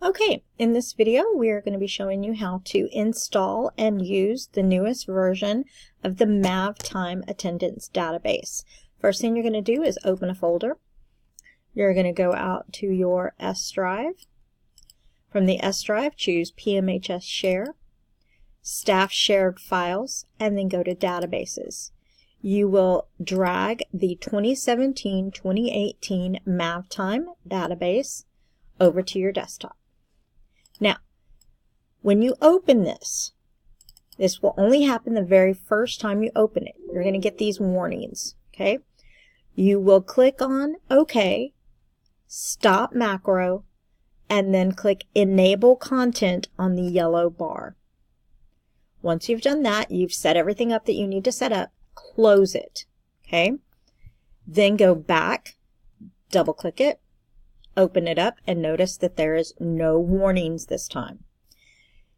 Okay, in this video we are going to be showing you how to install and use the newest version of the MavTime Attendance Database. First thing you're going to do is open a folder. You're going to go out to your S drive. From the S drive, choose PMHS Share, Staff Shared Files, and then go to Databases. You will drag the 2017-2018 MavTime database over to your desktop. Now, when you open this will only happen the very first time you open it. You're going to get these warnings, okay? You will click on OK, Stop Macro, and then click Enable Content on the yellow bar. Once you've done that, you've set everything up that you need to set up, close it, okay? Then go back, double-click it, open it up, and notice that there is no warnings this time.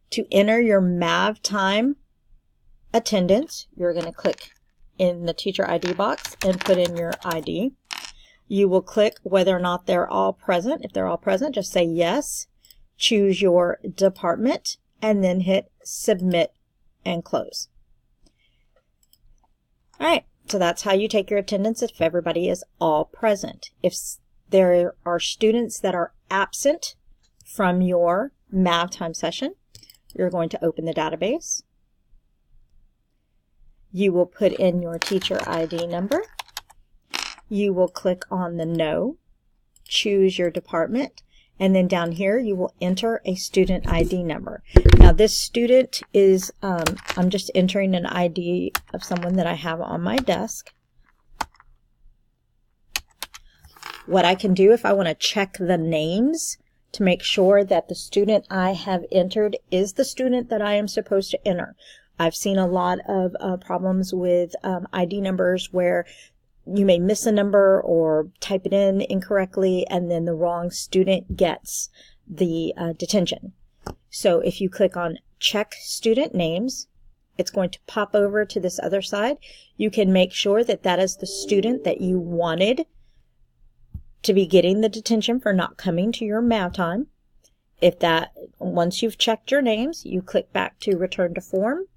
To enter your MavTime attendance, you're going to click in the teacher ID box and put in your ID. You will click whether or not they're all present. If they're all present, just say yes. Choose your department and then hit submit and close. All right, so that's how you take your attendance if everybody is all present. If there are students that are absent from your MavTime session, you're going to open the database. You will put in your teacher ID number. You will click on the No, choose your department, and then down here you will enter a student ID number. Now this student is, I'm just entering an ID of someone that I have on my desk. What I can do if I want to check the names to make sure that the student I have entered is the student that I am supposed to enter. I've seen a lot of problems with ID numbers where you may miss a number or type it in incorrectly and then the wrong student gets the detention. So if you click on Check Student Names, it's going to pop over to this other side. You can make sure that that is the student that you wanted to be getting the detention for not coming to your MavTime. Once you've checked your names, you click back to Return to Form. It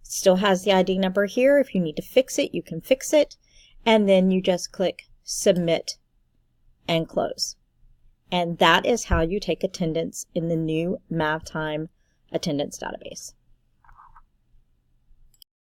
still has the ID number here. If you need to fix it, you can fix it. And then you just click Submit and Close. And that is how you take attendance in the new MavTime Attendance Database.